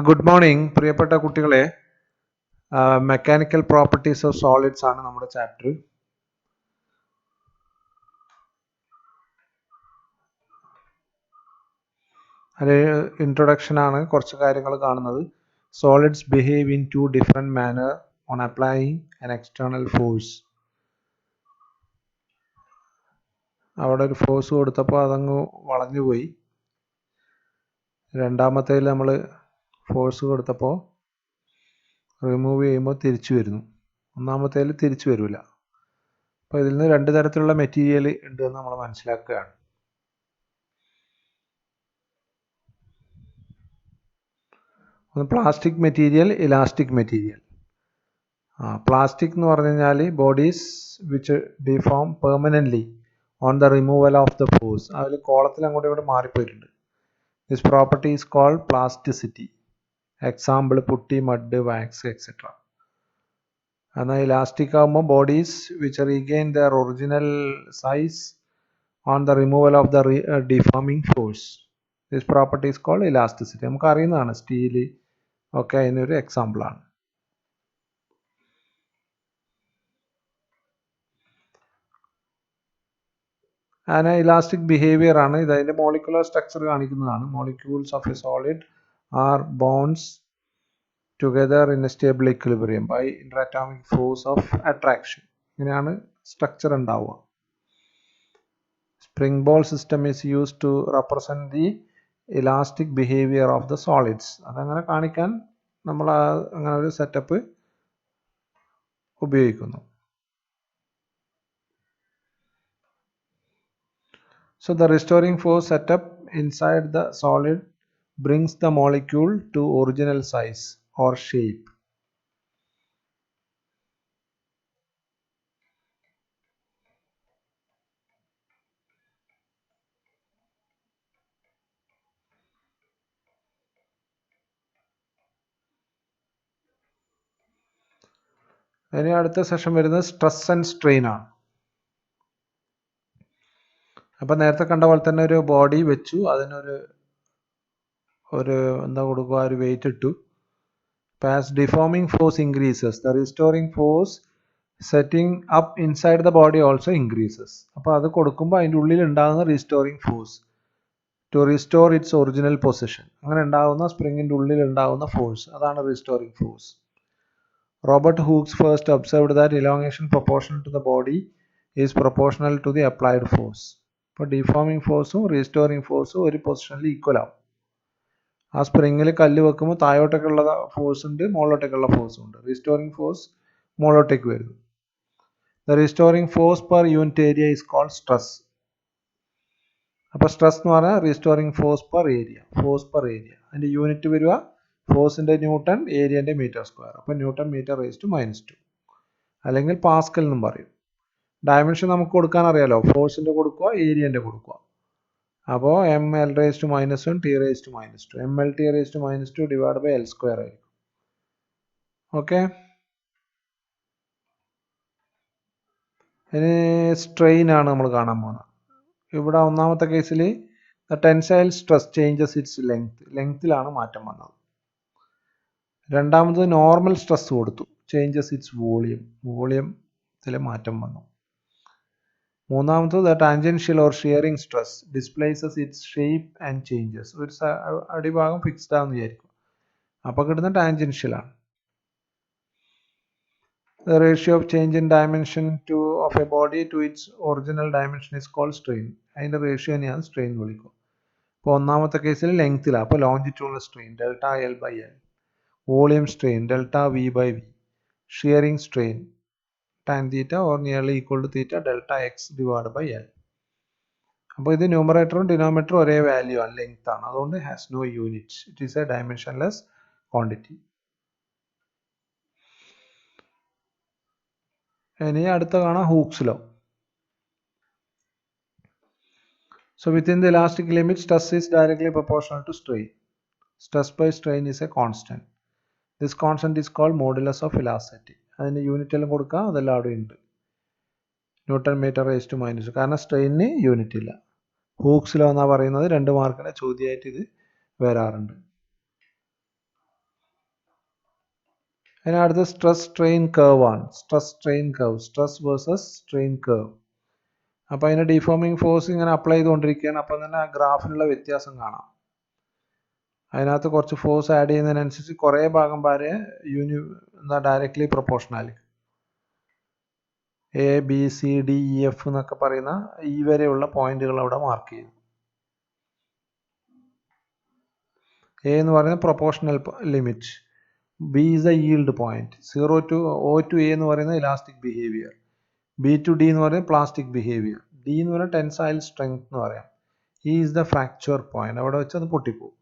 Good morning പ്രിയപ്പെട്ട കുട്ടികളെ. Mechanical properties of solids ആണ് നമ്മുടെ ചാപ്റ്റർ. അത് ഇൻട്രൊഡക്ഷൻ ആണ്, കുറച്ച് കാര്യങ്ങൾ കാണുന്നത്. Solids behave in two different manner on applying an external force. അവിടെ ഒരു ഫോഴ്സ് കൊടുത്തപ്പോൾ അതങ്ങ് വളഞ്ഞുപോയി. രണ്ടാമത്തേൽ നമ്മൾ ഫോഴ്സ് കൊടുത്തപ്പോൾ റിമൂവ് ചെയ്യുമ്പോൾ തിരിച്ചു വരുന്നു. ഒന്നാമത്തേൽ തിരിച്ചു വരില്ല. അപ്പോൾ ഇതിൽ നിന്ന് രണ്ട് തരത്തിലുള്ള മെറ്റീരിയൽ ഉണ്ടെന്ന് നമ്മൾ മനസ്സിലാക്കുകയാണ്. ഒന്ന് plastic material, elastic material. Plastic എന്ന് പറഞ്ഞു കഴിഞ്ഞാൽ bodies which deform permanently on the removal of the force. അതിൽ കോളത്തിൽ അങ്ങോട്ട് ഇവിടെ മാറിപ്പോയിട്ടുണ്ട്. This property is called plasticity. Example putty, mud, wax etcetera. എന്നാൽ ഇലാസ്റ്റിക് ആകുമ്പോൾ bodies which regain their original size on the removal of the deforming force. This property is called elasticity. നമുക്ക് അറിയുന്നതാണ്. Steel ഒക്കെ അതിനൊരു എക്സാമ്പിളാണ്. അതിന് ഇലാസ്റ്റിക് ബിഹേവിയർ ആണ്. ഇത് അതിൻ്റെ മോളിക്കുലർ സ്ട്രക്ചർ കാണിക്കുന്നതാണ്. Molecules of a solid are bonds together in a stable equilibrium by interatomic force of attraction. ഇങ്ങനെയാണ് സ്ട്രക്ചർ ഉണ്ടാവുക. Spring ball system is used to represent the elastic behaviour of the solids. അതങ്ങനെ കാണിക്കാൻ നമ്മൾ അങ്ങനെ ഒരു setup ഉപയോഗിക്കുന്നു. So the restoring force set up inside the solid brings the molecule to original size or shape. ഇനി അടുത്ത session വരുന്നത് stress and strain ആണ്. അപ്പം നേരത്തെ കണ്ട പോലെ തന്നെ ഒരു ബോഡി വെച്ചു, അതിനൊരു എന്താ കൊടുക്കുക, ഒരു വെയിറ്റ് ഇട്ടു. As deforming force increases, the restoring force setting up inside the body also increases. അപ്പോൾ അത് കൊടുക്കുമ്പോൾ അതിൻ്റെ ഉള്ളിൽ ഉണ്ടാകുന്ന restoring force to restore its original position. അങ്ങനെ ഉണ്ടാകുന്ന സ്പ്രിങ്ങിൻ്റെ ഉള്ളിൽ ഉണ്ടാകുന്ന ഫോഴ്സ്, അതാണ് restoring force. Robert Hooke first observed that elongation proportional to the body is proportional to the applied force. അപ്പോൾ ഡിഫോമിംഗ് ഫോഴ്സും റീസ്റ്റോറിംഗ് ഫോഴ്സും ഒരു പൊസിഷനിൽ ഈക്വൽ ആവും. ആ സ്പ്രിങ്ങിൽ കല്ല് വെക്കുമ്പോൾ താഴോട്ടേക്കുള്ള ഫോഴ്സ് ഉണ്ട്, മുകളിലോട്ടേക്കുള്ള ഫോഴ്സും ഉണ്ട്. റീസ്റ്റോറിംഗ് ഫോഴ്സ് മുകളിലോട്ടേക്ക് വരുന്നു. The restoring force per unit area is called stress. അപ്പോൾ സ്ട്രെസ് എന്ന് പറഞ്ഞാൽ restoring force per area, force per area. അതിൻ്റെ യൂണിറ്റ് വരിക ഫോഴ്സിൻ്റെ ന്യൂട്ടൺ, ഏരിയൻ്റെ മീറ്റർ സ്ക്വയർ. അപ്പോൾ ന്യൂട്ടൺ മീറ്റർ റേസ് ടു -2 അല്ലെങ്കിൽ പാസ്കൽ എന്നും പറയും. ഡയമെൻഷൻ നമുക്ക് കൊടുക്കാൻ അറിയാലോ. ഫോഴ്സിൻ്റെ കൊടുക്കുക, ഏരിയൻ്റെ കൊടുക്കുക. അപ്പോൾ ml raised to -1 t raised to -2 mlt raised to -2 divided by l square ആയിരിക്കും. ഓക്കെ. ഇനി സ്ട്രെയിൻ ആണ് നമ്മൾ കാണാൻ പോകുന്നത്. ഇവിടെ ഒന്നാമത്തെ കേസിൽ ടെൻസൈൽ സ്ട്രെസ് ചേഞ്ചസ് ഇറ്റ്സ് ലെങ്ത്തിലാണ് മാറ്റം വന്നത്. രണ്ടാമത് നോർമൽ സ്ട്രെസ് കൊടുത്തു, ചേഞ്ചസ് ഇറ്റ്സ് വോളിയത്തിൽ മാറ്റം വന്നു. മൂന്നാമത്തത് tangential or shearing stress displaces it's shape and changes. ഒരു അടിഭാഗം ഫിക്സ്ഡ് ആണെന്ന് വിചാരിക്കും, അപ്പോൾ കിട്ടുന്ന ടാൻജൻഷ്യൽ ആണ്. The ratio of change in dimension of a body to its original dimension is called strain. അതിൻ്റെ റേഷ്യോനെയാണ് സ്ട്രെയിൻ വിളിക്കുക. അപ്പോൾ ഒന്നാമത്തെ കേസിൽ ലെങ്ത്തിലാണ്, അപ്പോൾ longitudinal strain delta L by L, volume strain delta V by V, shearing strain tan theta or nearly equal to theta delta x divided by L. അപ്പോൾ ഇത് ന്യൂമറേറ്ററും ഡിനോമിനേറ്ററും ഒരേ വാല്യൂ ആണ്, ലെങ്ത് ആണ്. അതുകൊണ്ട് has no unit. It is a dimensionless quantity. ഇനി അടുത്ത കാണാം Hooke's law. So within the elastic limit, stress is directly proportional to strain. Stress by strain is a constant. This constant is called modulus of elasticity. അതിന് യൂണിറ്റെല്ലാം കൊടുക്കാം, അതെല്ലാം അവിടെ ഉണ്ട്. Newton metre raise to -2, കാരണം സ്ട്രെയിനിന് unit ഇല്ല. Hooke's law എന്നാണ് പറയുന്നത്. 2 മാർക്കിൻ്റെ ചോദ്യമായിട്ട് ഇത് വരാറുണ്ട്. അതിനടുത്ത് സ്ട്രെസ് സ്ട്രെയിൻ കർവ് ആണ്. Stress strain curve, stress versus strain curve. അപ്പോൾ അതിന് ഡിഫോമിംഗ് ഫോഴ്സ് ഇങ്ങനെ അപ്ലൈ ചെയ്തുകൊണ്ടിരിക്കുകയാണ്. അപ്പം തന്നെ ആ ഗ്രാഫിനുള്ള വ്യത്യാസം കാണാം. അതിനകത്ത് കുറച്ച് ഫോഴ്സ് ആഡ് ചെയ്യുന്നതിനനുസരിച്ച് കുറേ ഭാഗം വരെ directly proportional. A B C D E F എന്നൊക്കെ പറയുന്ന ഈ വരെയുള്ള പോയിന്റുകൾ അവിടെ മാർക്ക് ചെയ്തു. എ എന്ന് പറയുന്നത് proportional limit, B is A yield point, 0 to O to A എന്ന് പറയുന്നത് elastic behaviour, B to D എന്ന് പറയുന്നത് പ്ലാസ്റ്റിക് ബിഹേവിയർ, ഡി എന്ന് പറയുന്നത് ടെൻസൈൽ സ്ട്രെങ്ത് എന്ന് പറയാം, E is the fracture point. അവിടെ വെച്ച് അത് പൊട്ടിപ്പോകും.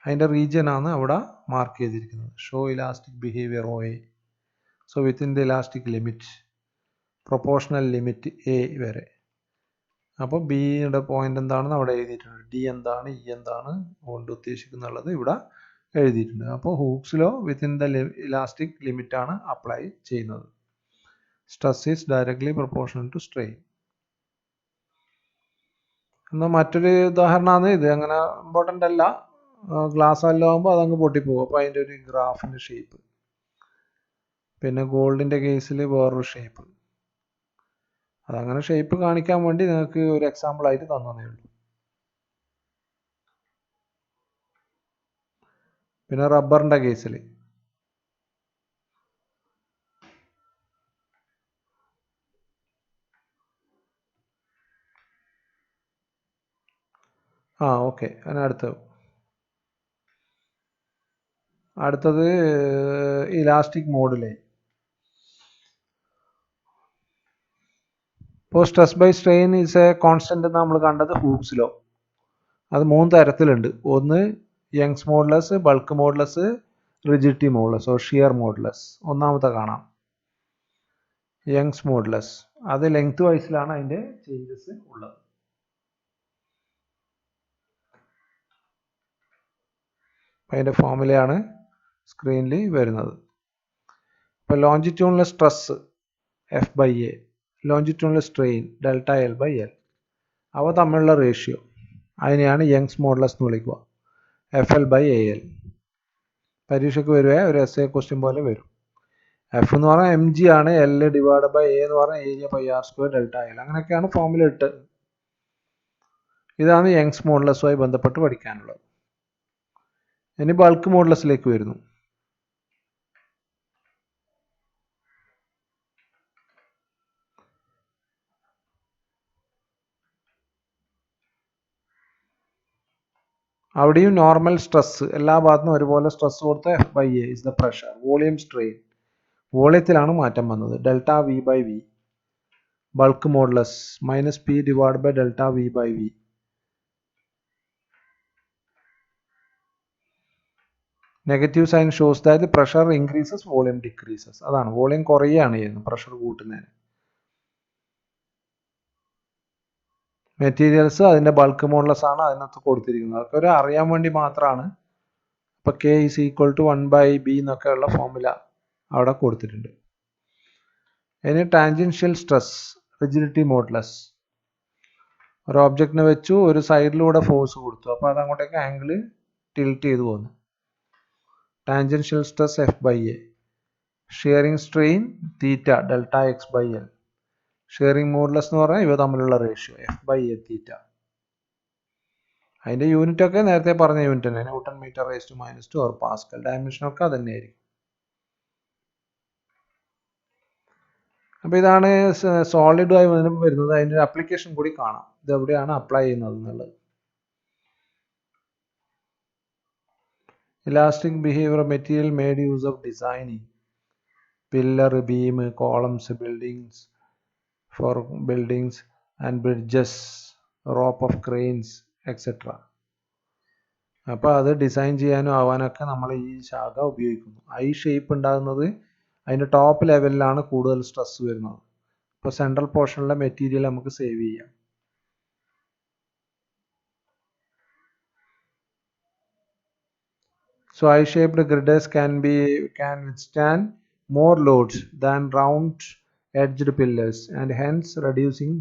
അതിൻ്റെ റീജിയൻ ആണ് അവിടെ മാർക്ക് ചെയ്തിരിക്കുന്നത്. Show elastic behaviour O A. So within the elastic limit, proportional limit A വരെ. അപ്പോൾ ബിയുടെ പോയിന്റ് എന്താണെന്ന് അവിടെ എഴുതിയിട്ടുണ്ട്. ഡി എന്താണ്, ഇ എന്താണ് കൊണ്ട് ഉദ്ദേശിക്കുന്നുള്ളത് ഇവിടെ എഴുതിയിട്ടുണ്ട്. അപ്പോൾ Hooke's law within the elastic limit ആണ് അപ്ലൈ ചെയ്യുന്നത്. Stress is directly proportional to strain. എന്നാൽ മറ്റൊരു ഉദാഹരണമാണ് ഇത്. അങ്ങനെ ഇമ്പോർട്ടൻ്റ് അല്ല. ഗ്ലാസ് എല്ലാം ആകുമ്പോൾ അതങ്ങ് പൊട്ടിപ്പോകും. അപ്പോൾ അതിൻ്റെ ഒരു ഗ്രാഫിൻ്റെ ഷേപ്പ്. പിന്നെ ഗോൾഡിൻ്റെ കേസിൽ വേറൊരു ഷേപ്പ്. അതങ്ങനെ ഷേപ്പ് കാണിക്കാൻ വേണ്ടി നിങ്ങൾക്ക് ഒരു എക്സാമ്പിൾ ആയിട്ട് തന്നതേ ഉള്ളൂ. പിന്നെ റബ്ബറിൻ്റെ കേസിൽ ഓക്കെ. അടുത്തത് ഇലാസ്റ്റിക് മോഡുലേ. ഇപ്പോൾ stress by strain is a constant എന്ന് നമ്മൾ കണ്ടത് ഹൂക്സ് ലോ. അത് 3 തരത്തിലുണ്ട്. ഒന്ന് Young's modulus, bulk modulus, rigidity modulus or shear modulus. ഒന്നാമത്തെ കാണാം, യങ്സ് മോഡുലസ്. അത് ലെങ്ത് വൈസിലാണ് അതിൻ്റെ ചേഞ്ചസ് ഉള്ളത്. അതിൻ്റെ ഫോർമുലയാണ് സ്ക്രീനിൽ വരുന്നത്. ഇപ്പോൾ longitudinal stress F by A, longitudinal strain delta L by L, അവ തമ്മിലുള്ള റേഷ്യോ, അതിനെയാണ് യങ്സ് മോഡുലസ് എന്ന് വിളിക്കുക. F L by A L. പരീക്ഷയ്ക്ക് വരുവേ ഒരു എസ് എ ക്വസ്റ്റ്യൻ പോലെ വരും. എഫ് എന്ന് പറഞ്ഞാൽ എം ജി ആണ്, എൽ ഡിവൈഡ് ബൈ എ എന്ന് പറഞ്ഞാൽ area by R square delta L. അങ്ങനെയൊക്കെയാണ് ഫോർമുല ഇട്ടത്. ഇതാണ് യങ്സ് മോഡുലസുമായി ബന്ധപ്പെട്ട് പഠിക്കാനുള്ളത്. ഇനി ബൾക്ക് മോഡുലസിലേക്ക് വരുന്നു. അവിടെയും നോർമൽ സ്ട്രെസ്, എല്ലാ ഭാഗത്തും ഒരുപോലെ സ്ട്രെസ് കൊടുത്ത F by A is the pressure. Volume strain, വോളിയത്തിലാണ് മാറ്റം വന്നത്. Delta V by V. Bulk modulus minus P divide by delta V by V. Negative sign shows that pressure increases, volume decreases. അതാണ് volume കുറയുകയാണ് ചെയ്യുന്നത് pressure കൂട്ടുന്നതിന്. Materials അതിൻ്റെ bulk modulus ആണ് അതിനകത്ത് കൊടുത്തിരിക്കുന്നത്. അതൊക്കെ ഒരു അറിയാൻ വേണ്ടി മാത്രമാണ്. ഇപ്പോൾ K is equal to 1/b എന്നൊക്കെയുള്ള ഫോർമുല അവിടെ കൊടുത്തിട്ടുണ്ട്. ഇനി ടാൻജൻഷ്യൽ സ്ട്രെസ്, റിജിഡിറ്റി മോഡുലസ്. ഒരു ഓബ്ജക്റ്റിനെ വെച്ചു, ഒരു സൈഡിലൂടെ ഫോഴ്സ് കൊടുത്തു, അപ്പോൾ അത് അങ്ങോട്ടേക്ക് ആംഗിൾ ടിൽറ്റ് ചെയ്തു പോകുന്നു. Tangential stress F by A. Shearing strain theta delta X by L. Shearing modulus എന്ന് പറഞ്ഞാൽ ഇവ തമ്മിലുള്ള ratio F by A theta. അതിൻ്റെ യൂണിറ്റ് ഒക്കെ നേരത്തെ പറഞ്ഞ യൂണിറ്റ് തന്നെ, newton metre raise to -2 or pascal. ഡയമെൻഷനൊക്കെ അത് തന്നെയായിരിക്കും. അപ്പോൾ ഇതാണ് സോളിഡുമായി വരുന്നത്. അതിൻ്റെ ആപ്ലിക്കേഷൻ കൂടി കാണാം, ഇത് എവിടെയാണ് അപ്ലൈ ചെയ്യുന്നത് എന്നുള്ളത്. Elastic behaviour material made use of designing pillar, beam, columns, buildings for buildings and bridges, rope of cranes etcetera. അപ്പോൾ അത് ഡിസൈൻ ചെയ്യാനും ആവാനൊക്കെ നമ്മൾ ഈ ശാഖ ഉപയോഗിക്കുന്നു. ഐ ഷേപ്പ് ഉണ്ടാകുന്നത് അതിൻ്റെ ടോപ്പ് ലെവലിലാണ് കൂടുതൽ സ്ട്രെസ് വരുന്നത്. ഇപ്പോൾ സെൻട്രൽ പോർഷനിലെ മെറ്റീരിയൽ നമുക്ക് സേവ് ചെയ്യാം. So I-shaped girders can withstand more loads than round-edged pillars and hence reducing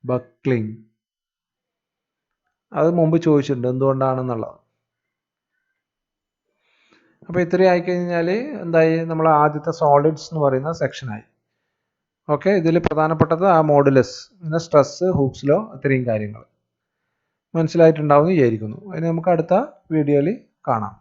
buckling. അത് മുമ്പ് ചോദിച്ചിട്ടുണ്ട് എന്തുകൊണ്ടാണെന്നുള്ളത്. അപ്പോൾ ഇത്രയും ആയിക്കഴിഞ്ഞാൽ എന്തായി, നമ്മൾ ആദ്യത്തെ സോളിഡ്സ് എന്ന് പറയുന്ന സെക്ഷനായി. ഓക്കെ, ഇതിൽ പ്രധാനപ്പെട്ടത് ആ മോഡുലസ്, പിന്നെ സ്ട്രെസ്, ഹൂക്സ് ലോ, ഇത്രയും കാര്യങ്ങൾ മനസ്സിലായിട്ടുണ്ടാവും എന്ന് വിചാരിക്കുന്നു. അതിന് നമുക്ക് അടുത്ത വീഡിയോയിൽ കാണാം.